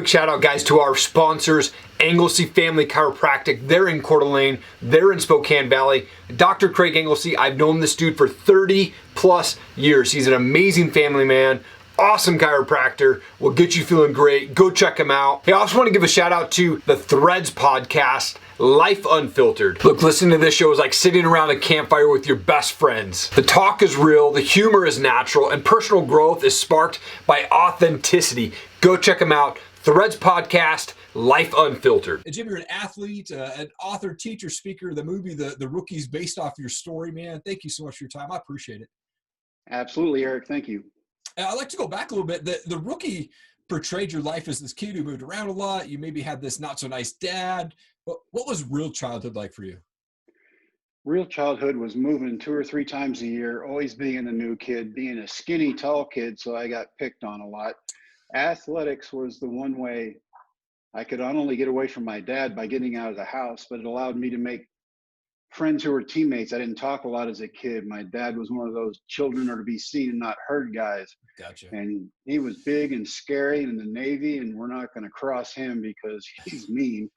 quick shout out, guys, to our sponsors, Anglesey Family Chiropractic. They're in Coeur d'Alene. They're in Spokane Valley. Dr. Craig Anglesey, I've known this dude for 30 plus years. He's an amazing family man. Awesome chiropractor, will get you feeling great. Go check him out. Hey, I also want to give a shout out to the Threads podcast, Life Unfiltered. Look, listening to this show is like sitting around a campfire with your best friends. The talk is real, the humor is natural, and personal growth is sparked by authenticity. Go check them out. Threads podcast, Life Unfiltered. Hey, Jim, you're an athlete, an author, teacher, speaker. The movie, The Rookie's based off your story, man. Thank you so much for your time. I appreciate it. Absolutely, Eric. Thank you. I'd like to go back a little bit. The Rookie portrayed your life as this kid who moved around a lot. You maybe had this not so nice dad. But what was real childhood like for you? Real childhood was moving 2 or 3 times a year, always being a new kid, being a skinny, tall kid, so I got picked on a lot. Athletics was the one way I could not only get away from my dad by getting out of the house, but it allowed me to make friends who were teammates. I didn't talk a lot as a kid. My dad was one of those children are to be seen and not heard guys. Gotcha. And he was big and scary in the Navy, and we're not going to cross him because he's mean.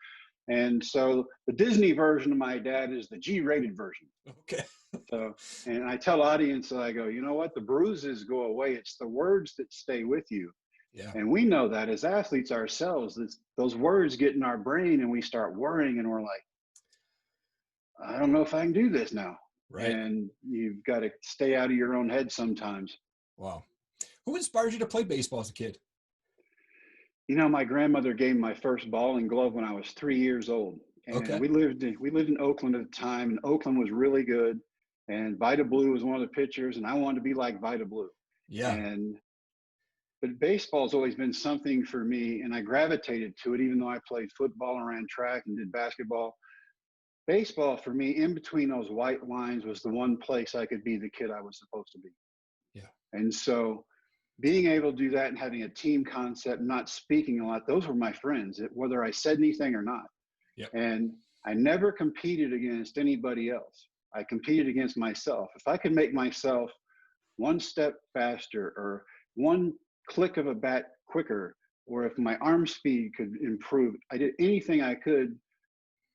And so the Disney version of my dad is the G-rated version. Okay. So, and I tell audience, I go, you know what? The bruises go away. It's the words that stay with you. Yeah. And we know that as athletes ourselves, those words get in our brain and we start worrying and we're like, I don't know if I can do this now. Right. And you've got to stay out of your own head sometimes. Wow. Who inspired you to play baseball as a kid? You know, my grandmother gave me my first ball and glove when I was 3 years old. And Okay. we lived in Oakland at the time, and Oakland was really good. And Vida Blue was one of the pitchers, and I wanted to be like Vida Blue. Yeah. But baseball's always been something for me, and I gravitated to it, even though I played football and ran track and did basketball. Baseball for me, in between those white lines, was the one place I could be the kid I was supposed to be. Yeah. And so being able to do that and having a team concept, not speaking a lot, those were my friends, whether I said anything or not. Yep. And I never competed against anybody else. I competed against myself. If I could make myself one step faster or one click of a bat quicker, or if my arm speed could improve, I did anything I could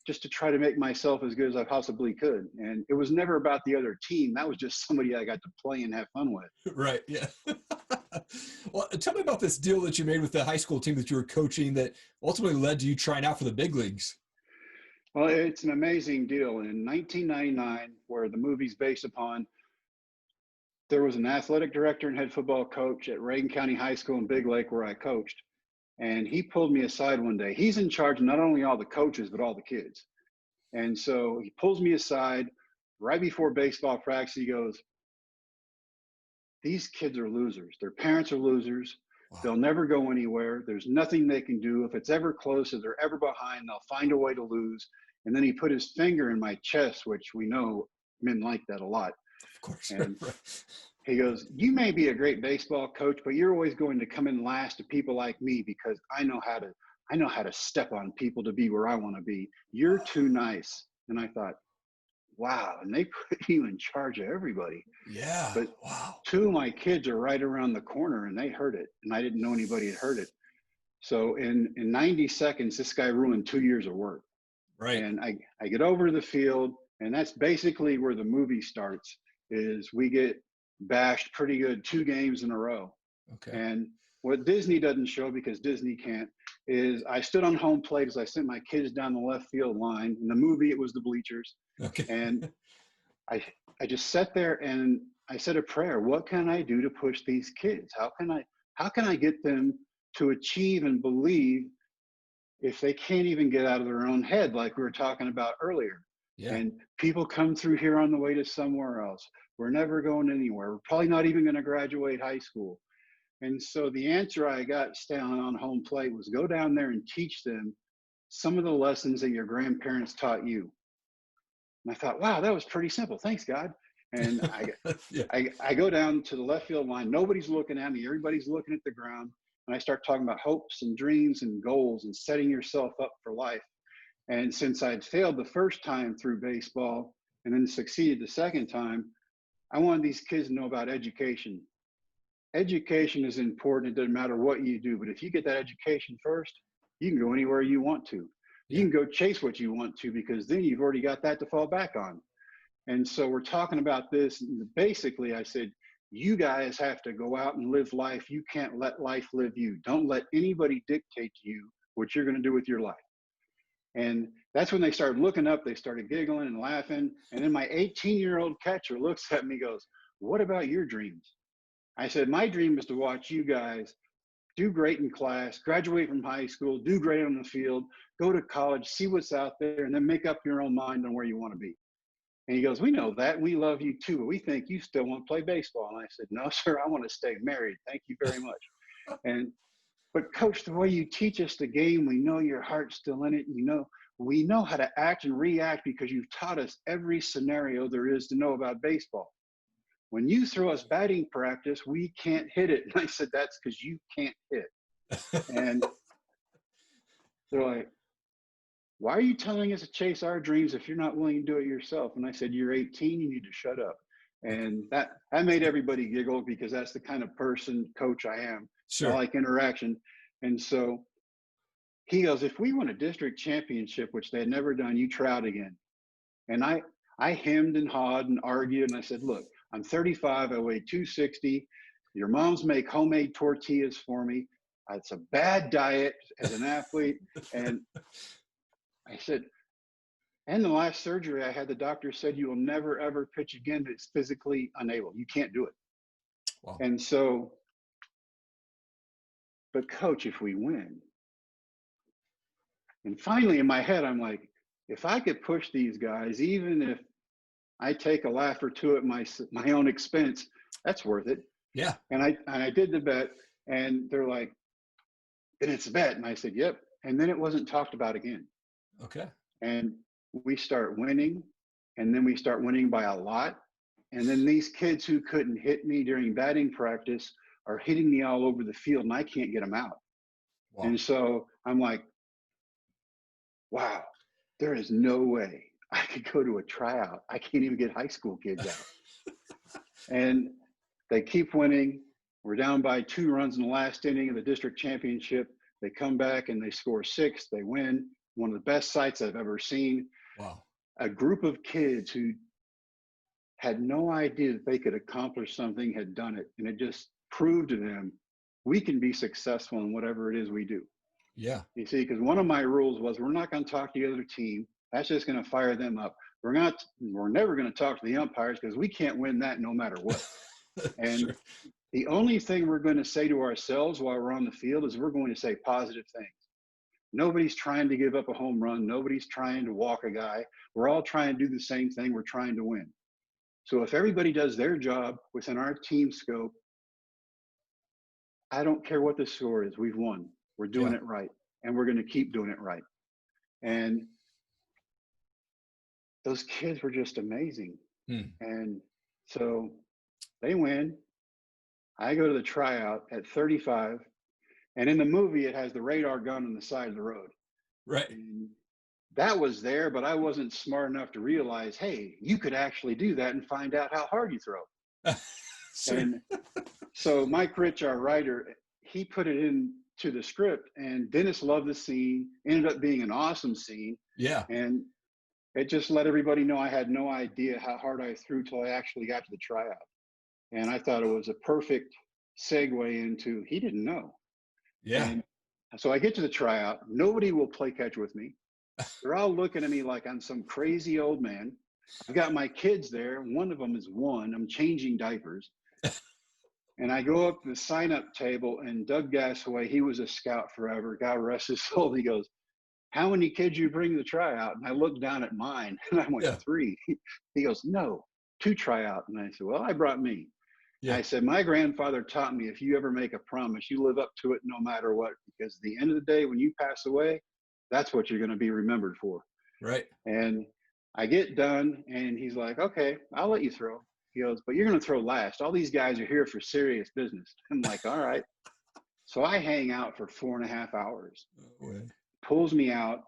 just to try to make myself as good as I possibly could. And it was never about the other team. That was just somebody I got to play and have fun with. Right. Yeah. Well, tell me about this deal that you made with the high school team that you were coaching that ultimately led to you trying out for the big leagues. Well, it's an amazing deal. In 1999, where the movie's based upon, there was an athletic director and head football coach at Reagan County High School in Big Lake where I coached. And he pulled me aside one day. He's in charge of not only all the coaches, but all the kids. And so he pulls me aside right before baseball practice. He goes, these kids are losers. Their parents are losers. Wow. They'll never go anywhere. There's nothing they can do. If it's ever close, if they're ever behind, they'll find a way to lose. And then he put his finger in my chest, which we know men like that a lot. Of course. And he goes, you may be a great baseball coach, but you're always going to come in last to people like me because I know how to step on people to be where I want to be. You're too nice. And I thought, wow. And they put you in charge of everybody. Yeah. But wow. 2 of my kids are right around the corner and they heard it. And I didn't know anybody had heard it. So in 90 seconds, this guy ruined 2 years of work. Right. And I get over to the field, and that's basically where the movie starts, is we get bashed pretty good 2 games in a row. Okay. And what Disney doesn't show, because Disney can't, is I stood on home plate as I sent my kids down the left field line. In the movie, it was the bleachers. Okay. And I just sat there and I said a prayer. What can I do to push these kids? How can I get them to achieve and believe if they can't even get out of their own head, like we were talking about earlier? Yeah. And people come through here on the way to somewhere else. We're never going anywhere. We're probably not even going to graduate high school. And so the answer I got standing on home plate was go down there and teach them some of the lessons that your grandparents taught you. And I thought, wow, that was pretty simple. Thanks, God. And Yeah. I go down to the left field line. Nobody's looking at me. Everybody's looking at the ground. And I start talking about hopes and dreams and goals and setting yourself up for life. And since I'd failed the first time through baseball and then succeeded the second time, I wanted these kids to know about education. education is important. It doesn't matter what you do, but if you get that education first, you can go anywhere you want to. You can go chase what you want to, because then you've already got that to fall back on. And so we're talking about this. Basically, I said, you guys have to go out and live life. You can't let life live you. Don't let anybody dictate to you what you're going to do with your life. And that's when they started looking up. They started giggling and laughing. And then my 18-year-old catcher looks at me and goes, what about your dreams? I said, my dream is to watch you guys do great in class, graduate from high school, do great on the field, go to college, see what's out there, and then make up your own mind on where you want to be. And he goes, we know that. We love you too, but we think you still want to play baseball. And I said, no, sir, I want to stay married. Thank you very much. But coach, the way you teach us the game, we know your heart's still in it. We know how to act and react because you've taught us every scenario there is to know about baseball. When you throw us batting practice, we can't hit it. And I said, that's because you can't hit. And they're like, why are you telling us to chase our dreams if you're not willing to do it yourself? And I said, you're 18, you need to shut up. And that made everybody giggle, because that's the kind of coach I am. Sure. I like interaction. And so he goes, if we win a district championship, which they had never done, you try out again. And I hemmed and hawed and argued. And I said, look, I'm 35, I weigh 260. Your moms make homemade tortillas for me. It's a bad diet as an athlete. And I said, and the last surgery I had, the doctor said, you will never, ever pitch again. It's physically unable. You can't do it. Wow. And so, but coach, if we win. And finally in my head, I'm like, if I could push these guys, even if I take a laugh or two at my own expense, that's worth it. Yeah. And I did the bet, and they're like, and it's a bet. And I said, yep. And then it wasn't talked about again. Okay. And we start winning, and then we start winning by a lot. And then these kids who couldn't hit me during batting practice are hitting me all over the field, and I can't get them out. Wow. And so I'm like, wow, there is no way I could go to a tryout. I can't even get high school kids out. And they keep winning. We're down by 2 runs in the last inning of the district championship. They come back and they score 6. They win. One of the best sights I've ever seen. Wow. A group of kids who had no idea that they could accomplish something had done it. And it just proved to them, we can be successful in whatever it is we do. Yeah. You see, because one of my rules was, we're not going to talk to the other team. That's just going to fire them up. We're never going to talk to the umpires, because we can't win that no matter what. And sure. The only thing we're going to say to ourselves while we're on the field is we're going to say positive things. Nobody's trying to give up a home run. Nobody's trying to walk a guy. We're all trying to do the same thing. We're trying to win. So if everybody does their job within our team scope, I don't care what the score is. We've won. We're doing it right. And we're going to keep doing it right. And those kids were just amazing. And so they win. I go to the tryout at 35. And in the movie, it has the radar gun on the side of the road. Right. And that was there, but I wasn't smart enough to realize, hey, you could actually do that and find out how hard you throw. Sure. And so Mike Rich, our writer, he put it into the script, and Dennis loved the scene, ended up being an awesome scene. Yeah. And it just let everybody know I had no idea how hard I threw till I actually got to the tryout. And I thought it was a perfect segue into, he didn't know. Yeah. And so I get to the tryout. Nobody will play catch with me. They're all looking at me like I'm some crazy old man. I've got my kids there. One of them is 1. I'm changing diapers. And I go up to the sign-up table, and Doug Gasaway, he was a scout forever. God rest his soul. He goes, how many kids you bring to the tryout? And I looked down at mine, and I went, 3. He goes, no, 2 tryout. And I said, well, I brought me. Yeah. I said, my grandfather taught me, if you ever make a promise, you live up to it no matter what, because at the end of the day, when you pass away, that's what you're going to be remembered for. Right. And I get done, and he's like, okay, I'll let you throw. He goes, but you're going to throw last. All these guys are here for serious business. I'm like, all right. So I hang out for 4.5 hours. Pulls me out.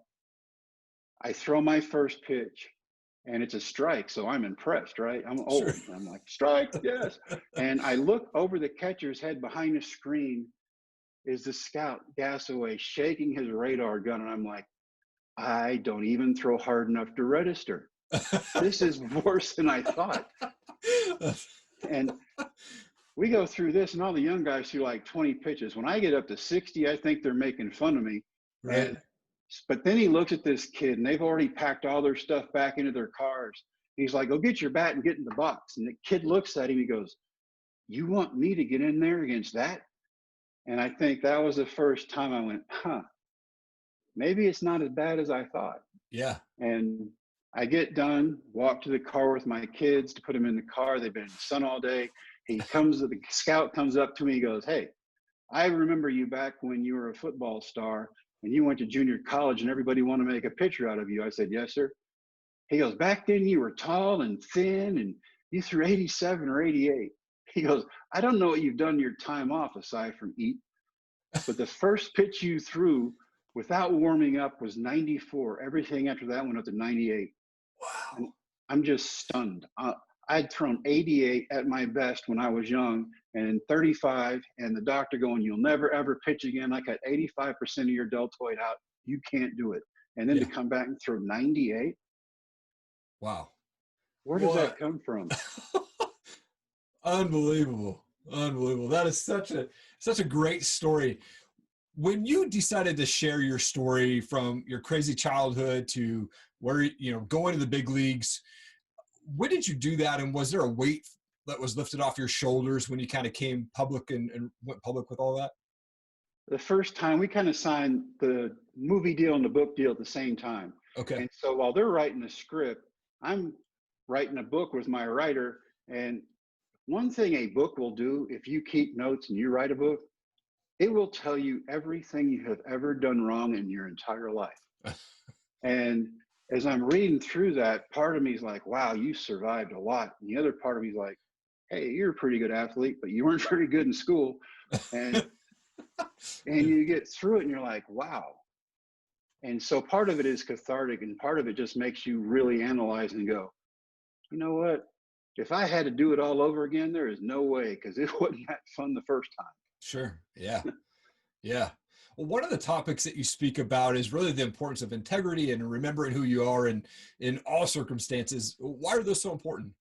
I throw my first pitch. and it's a strike. So I'm impressed, right? I'm old. Sure. I'm like, strike, yes. And I look over the catcher's head behind the screen is the scout Gasaway shaking his radar gun. And I'm like, I don't even throw hard enough to register. This is worse than I thought. And we go through this, and all the young guys threw like 20 pitches. When I get up to 60, I think they're making fun of me. Right. But then he looks at this kid, and they've already packed all their stuff back into their cars. He's like, go get your bat and get in the box. And the kid looks at him, he goes, you want me to get in there against that? And I think that was the first time I went, maybe it's not as bad as I thought. Yeah. And I get done, walk to the car with my kids to put them in the car. They've been in the sun all day. The scout comes up to me, he goes, hey, I remember you back when you were a football star and you went to junior college and everybody wanted to make a picture out of you. I said, yes, sir. He goes, back then you were tall and thin and you threw 87 or 88. He goes, I don't know what you've done your time off aside from eat, but the first pitch you threw without warming up was 94. Everything after that went up to 98. Wow. And I'm just stunned. I'd thrown 88 at my best when I was young and 35, and the doctor going, you'll never, ever pitch again. I got 85% of your deltoid out. You can't do it. And then to come back and throw 98. Wow. Where does that come from? Unbelievable. Unbelievable. That is such a great story. When you decided to share your story from your crazy childhood to where, going to the big leagues, when did you do that? And was there a weight that was lifted off your shoulders when you kind of came public and went public with all that? The first time we kind of signed the movie deal and the book deal at the same time. Okay. And so while they're writing the script, I'm writing a book with my writer. And one thing a book will do, if you keep notes and you write a book, it will tell you everything you have ever done wrong in your entire life. And as I'm reading through that, part of me is like, wow, you survived a lot. And the other part of me is like, hey, you're a pretty good athlete, but you weren't very good in school. And you get through it and you're like, wow. And so part of it is cathartic and part of it just makes you really analyze and go, you know what? If I had to do it all over again, there is no way, because it wasn't that fun the first time. Sure. Yeah. Yeah. Well, one of the topics that you speak about is really the importance of integrity and remembering who you are in all circumstances. Why are those so important?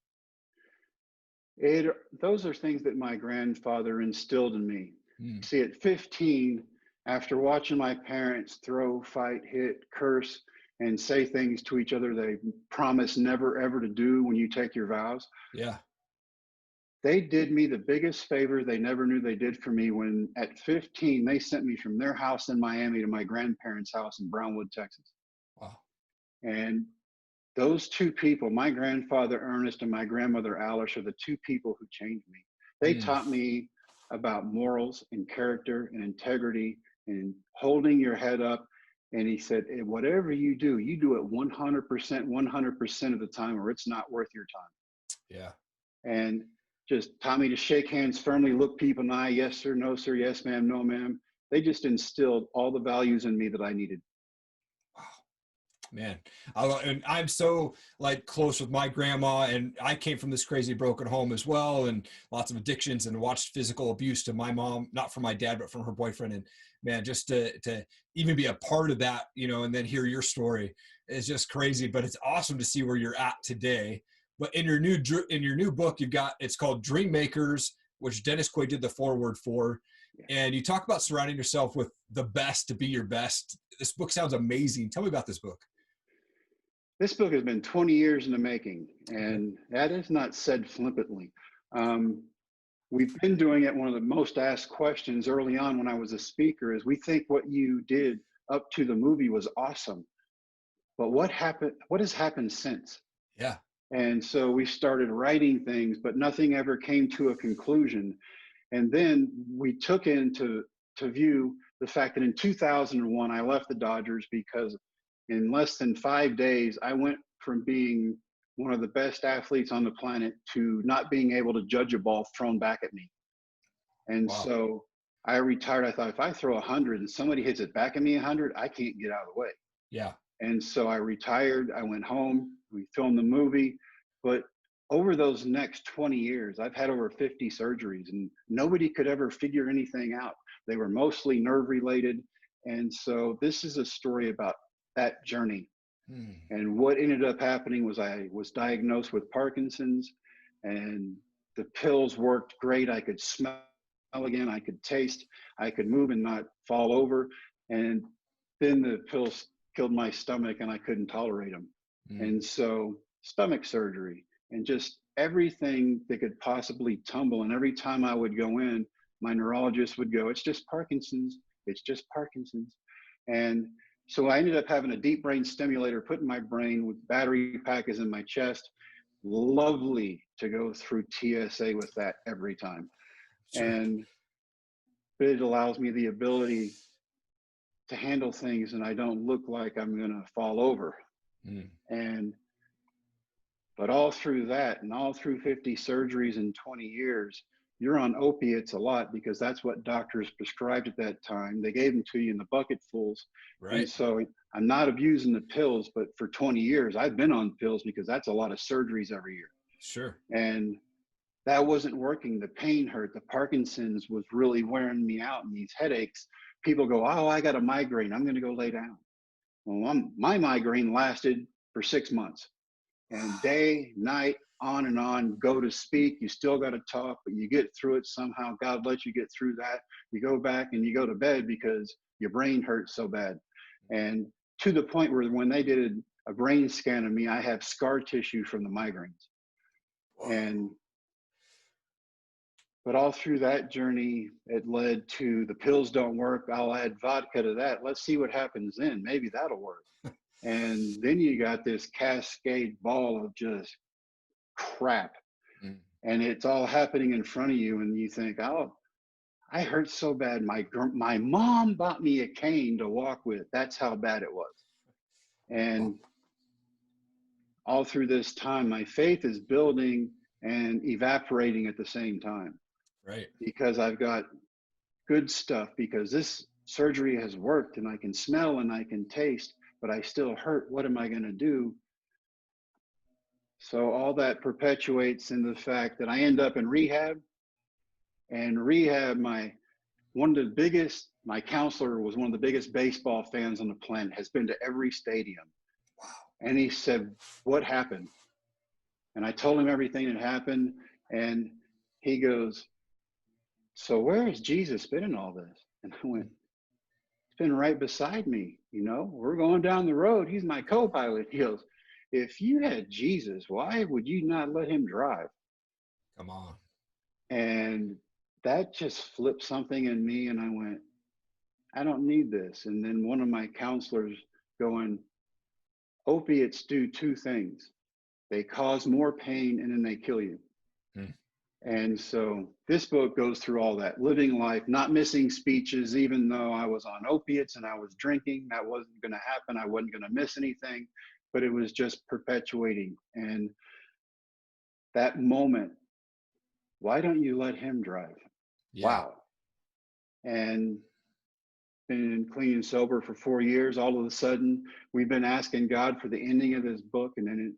Those are things that my grandfather instilled in me. See, at 15, after watching my parents throw, fight, hit, curse, and say things to each other they promise never, ever to do when you take your vows. Yeah. They did me the biggest favor they never knew they did for me when at 15, they sent me from their house in Miami to my grandparents' house in Brownwood, Texas. Wow. And those two people, my grandfather Ernest and my grandmother Alice, are the two people who changed me. They taught me about morals and character and integrity and holding your head up. And he said, whatever you do it 100% of the time, or it's not worth your time. Yeah. And just taught me to shake hands firmly, look people in the eye, yes, sir, no, sir, yes, ma'am, no, ma'am. They just instilled all the values in me that I needed. Wow. Man, and I'm so close with my grandma, and I came from this crazy broken home as well, and lots of addictions, and watched physical abuse to my mom, not from my dad, but from her boyfriend. And man, just to even be a part of that, and then hear your story is just crazy. But it's awesome to see where you're at today. But in your new book, it's called Dream Makers, which Dennis Quaid did the foreword for. And you talk about surrounding yourself with the best to be your best. This book sounds amazing. Tell me about this book. This book has been 20 years in the making, and that is not said flippantly. We've been doing it. One of the most asked questions early on when I was a speaker is, we think what you did up to the movie was awesome, but what has happened since? Yeah. And so we started writing things, but nothing ever came to a conclusion. And then we took into view the fact that in 2001, I left the Dodgers because in less than 5 days, I went from being one of the best athletes on the planet to not being able to judge a ball thrown back at me. And so I retired. I thought, if I throw 100 and somebody hits it back at me 100, I can't get out of the way. Yeah. And so I retired. I went home, we filmed the movie. But over those next 20 years, I've had over 50 surgeries, and nobody could ever figure anything out. They were mostly nerve related. And so this is a story about that journey. And what ended up happening was I was diagnosed with Parkinson's, and the pills worked great. I could smell again, I could taste, I could move and not fall over. And then the pills killed my stomach and I couldn't tolerate them. And so stomach surgery and just everything that could possibly tumble. And every time I would go in, my neurologist would go, "It's just Parkinson's. It's just Parkinson's." And so I ended up having a deep brain stimulator put in my brain with battery packets in my chest. Lovely to go through TSA with that every time. Sure. And it allows me the ability to handle things and I don't look like I'm going to fall over. And but all through that and all through 50 surgeries in 20 years, you're on opiates a lot because that's what doctors prescribed at that time. They gave them to you in the bucketfuls. Right. And so I'm not abusing the pills, but for 20 years, I've been on pills because that's a lot of surgeries every year. Sure. And that wasn't working. The pain hurt. The Parkinson's was really wearing me out, and these headaches. People go, "Oh, I got a migraine. I'm going to go lay down." Well, my migraine lasted for 6 months. And day, night, on and on, go to speak. You still got to talk, but you get through it somehow. God lets you get through that. You go back and you go to bed because your brain hurts so bad. And to the point where when they did a brain scan of me, I have scar tissue from the migraines. And but all through that journey, it led to the pills don't work. I'll add vodka to that. Let's see what happens then. Maybe that'll work. And then you got this cascade ball of just crap. And it's all happening in front of you. And you think, "Oh, I hurt so bad. My mom bought me a cane to walk with." That's how bad it was. And all through this time, my faith is building and evaporating at the same time. Right. Because I've got good stuff, because this surgery has worked and I can smell and I can taste, but I still hurt. What am I going to do? So all that perpetuates in the fact that I end up in rehab. And rehab, my counselor was one of the biggest baseball fans on the planet, has been to every stadium. Wow. And he said, "What happened?" And I told him everything that happened. And he goes, "So where has Jesus been in all this?" And I went, "He's been right beside me. We're going down the road. He's my co-pilot." He goes, "If you had Jesus, why would you not let him drive?" Come on. And that just flipped something in me. And I went, "I don't need this." And then one of my counselors going, "Opiates do two things. They cause more pain and then they kill you." And so this book goes through all that, living life, not missing speeches, even though I was on opiates and I was drinking. That wasn't going to happen. I wasn't going to miss anything, but it was just perpetuating. And that moment, why don't you let him drive? Yeah. Wow. And been clean and sober for 4 years. All of a sudden, we've been asking God for the ending of this book, and then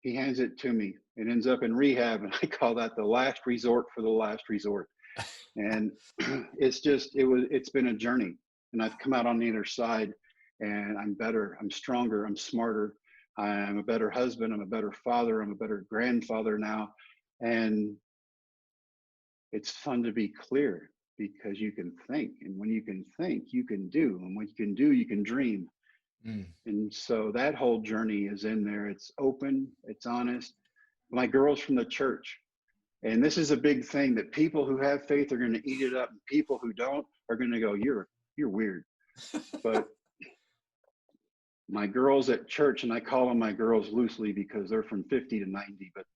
he hands it to me. It ends up in rehab, and I call that the last resort for the last resort. And it's been a journey, and I've come out on the other side, and I'm better, I'm stronger, I'm smarter, I'm a better husband, I'm a better father, I'm a better grandfather now. And it's fun to be clear because you can think, and when you can think, you can do, and when you can do, you can dream. And so that whole journey is in there. It's open, it's honest. My girls from the church, and this is a big thing, that people who have faith are going to eat it up, and people who don't are going to go, you're weird. But my girls at church, and I call them my girls loosely because they're from 50 to 90, but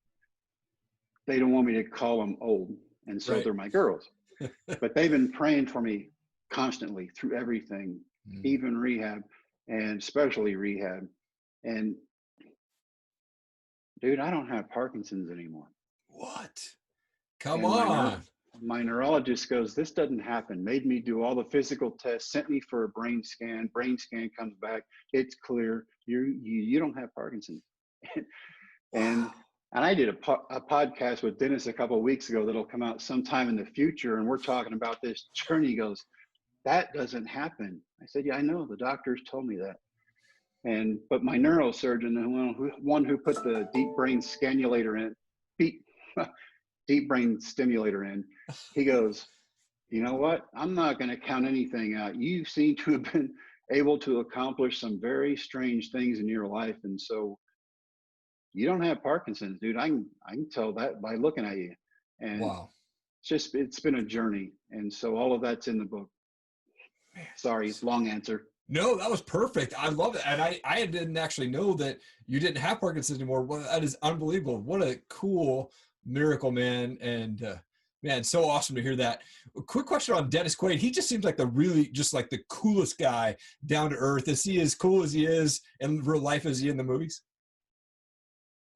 they don't want me to call them old, and so they're my girls. But they've been praying for me constantly through everything, even rehab, and especially rehab. And dude, I don't have Parkinson's anymore. What? Come And on. My neurologist goes, "This doesn't happen." Made me do all the physical tests, sent me for a brain scan. Brain scan comes back, it's clear. You don't have Parkinson's. And I did a podcast with Dennis a couple of weeks ago that'll come out sometime in the future, and we're talking about this journey. He goes, that doesn't happen. I said, yeah, I know. The doctors told me that. But my neurosurgeon, the one who put the deep brain stimulator in, he goes, you know what? I'm not going to count anything out. You seem to have been able to accomplish some very strange things in your life. And so you don't have Parkinson's, dude. I can tell that by looking at you. And wow. It's been a journey. And so all of that's in the book. Sorry, long answer. No, that was perfect. I love it. And I didn't actually know that you didn't have Parkinson's anymore. Well, that is unbelievable. What a cool miracle, man. And man, so awesome to hear that. A quick question on Dennis Quaid. He just seems like the coolest guy, down to earth. Is he as cool as he is in real life as he in the movies?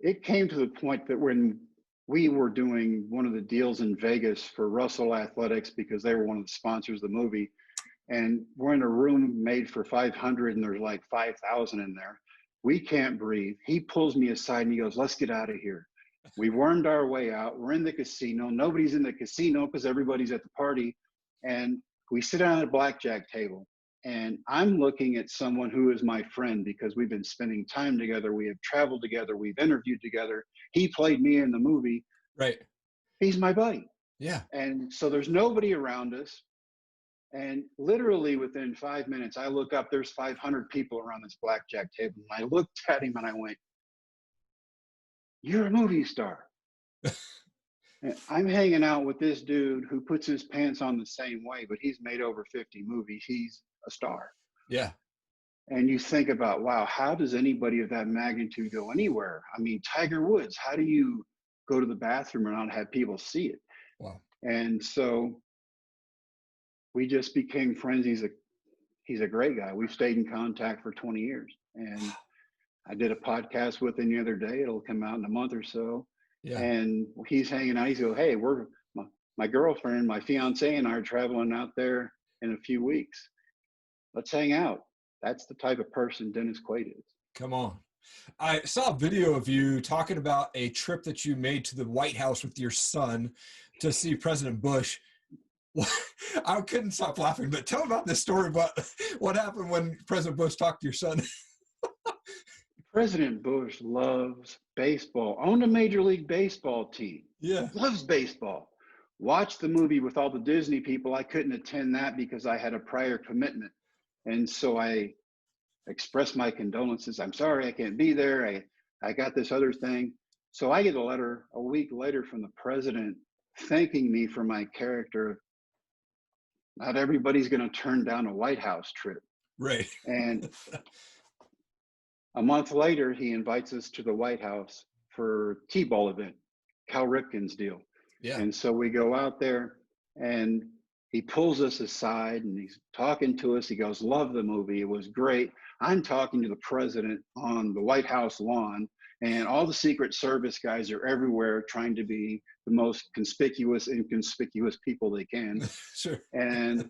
It came to the point that when we were doing one of the deals in Vegas for Russell Athletics, because they were one of the sponsors of the movie, and we're in a room made for 500 and there's like 5,000 in there. We can't breathe. He pulls me aside and he goes, let's get out of here. We wormed our way out. We're in the casino. Nobody's in the casino because everybody's at the party. And we sit down at a blackjack table. And I'm looking at someone who is my friend because we've been spending time together. We have traveled together. We've interviewed together. He played me in the movie. Right. He's my buddy. Yeah. And so there's nobody around us. And literally within 5 minutes, I look up, there's 500 people around this blackjack table. And I looked at him and I went, you're a movie star. And I'm hanging out with this dude who puts his pants on the same way, but he's made over 50 movies. He's a star. Yeah. And you think about, wow, how does anybody of that magnitude go anywhere? I mean, Tiger Woods, how do you go to the bathroom and not have people see it? Wow. And so we just became friends. He's a great guy. We've stayed in contact for 20 years. And I did a podcast with him the other day. It'll come out in a month or so. Yeah. And he's hanging out. He's go, hey, my girlfriend, my fiance and I are traveling out there in a few weeks. Let's hang out. That's the type of person Dennis Quaid is. Come on. I saw a video of you talking about a trip that you made to the White House with your son to see President Bush. I couldn't stop laughing, but tell about this story about what happened when President Bush talked to your son. President Bush loves baseball, owned a Major League Baseball team. Yeah. Loves baseball. Watched the movie with all the Disney people. I couldn't attend that because I had a prior commitment. And so I expressed my condolences. I'm sorry I can't be there. I got this other thing. So I get a letter a week later from the president thanking me for my character. Not everybody's going to turn down a White House trip. Right. And a month later, he invites us to the White House for T-ball event, Cal Ripken's deal. Yeah. And so we go out there and he pulls us aside and he's talking to us. He goes, love the movie. It was great. I'm talking to the president on the White House lawn, and all the Secret Service guys are everywhere trying to be the most conspicuous, inconspicuous people they can. Sure. And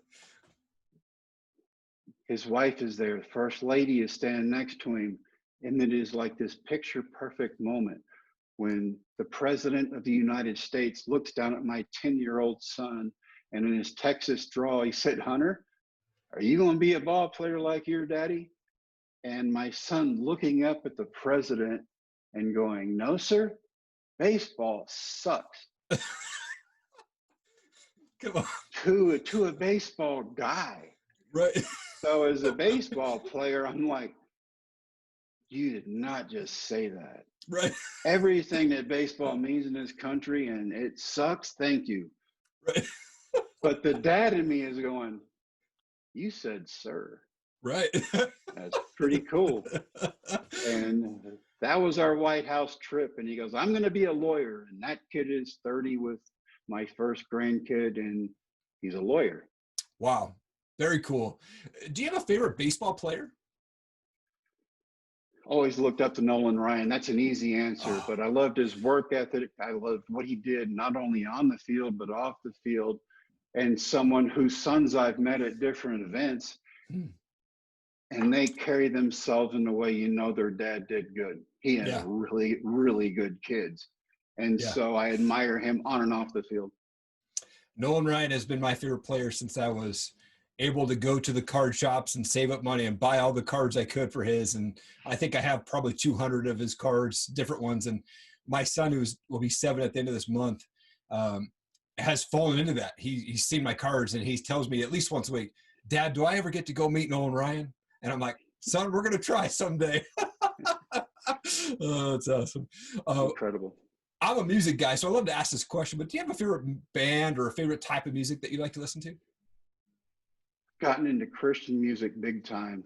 his wife is there. The first lady is standing next to him. And it is like this picture perfect moment when the president of the United States looks down at my 10-year-old son, and in his Texas drawl, he said, Hunter, are you going to be a ball player like your daddy? And my son looking up at the president and going, no, sir, baseball sucks. Come on. To a baseball guy. Right. So as a baseball player, I'm like, you did not just say that. Right. Everything that baseball means in this country, and it sucks, thank you. Right. But the dad in me is going, you said sir. Right. That's pretty cool. And that was our White House trip. And he goes, I'm going to be a lawyer. And that kid is 30 with my first grandkid, and he's a lawyer. Wow. Very cool. Do you have a favorite baseball player? Always looked up to Nolan Ryan. That's an easy answer, but I loved his work ethic. I loved what he did, not only on the field, but off the field. And someone whose sons I've met at different events, and they carry themselves in a way you know their dad did good. He has really, really good kids. And so I admire him on and off the field. Nolan Ryan has been my favorite player since I was able to go to the card shops and save up money and buy all the cards I could for his. And I think I have probably 200 of his cards, different ones. And my son, will be 7 at the end of this month, has fallen into that. He's seen my cards and he tells me at least once a week, Dad, do I ever get to go meet Nolan Ryan? And I'm like, son, we're going to try someday. Oh, that's awesome. Incredible. I'm a music guy, so I love to ask this question, but do you have a favorite band or a favorite type of music that you like to listen to? Gotten into Christian music big time.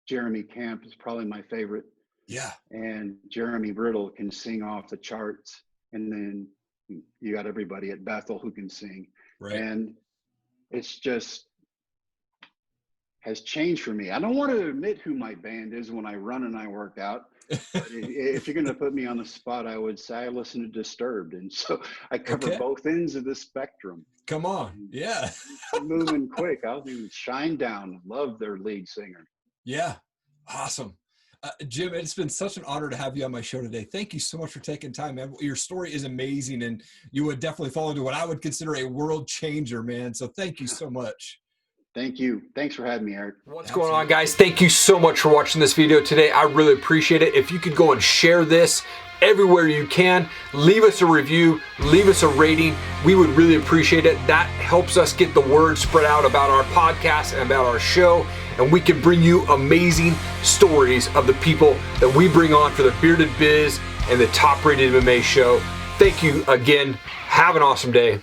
Jeremy Camp is probably my favorite. Yeah. And Jeremy Riddle can sing off the charts. And then you got everybody at Bethel who can sing. Right. And it's just has changed for me. I don't want to admit who my band is when I run and I work out. But if you're going to put me on the spot, I would say I listen to Disturbed. And so I cover both ends of the spectrum. Come on. Yeah. Moving quick. I'll do Shine Down. Love their lead singer. Yeah. Awesome. Jim, it's been such an honor to have you on my show today. Thank you so much for taking time, man. Your story is amazing, and you would definitely fall into what I would consider a world changer, man. So thank you so much. Thank you. Thanks for having me, Eric. What's going on, guys? Thank you so much for watching this video today. I really appreciate it. If you could go and share this everywhere you can, leave us a review, leave us a rating. We would really appreciate it. That helps us get the word spread out about our podcast and about our show, and we can bring you amazing stories of the people that we bring on for the Bearded Biz and the Top Rated MMA show. Thank you again. Have an awesome day.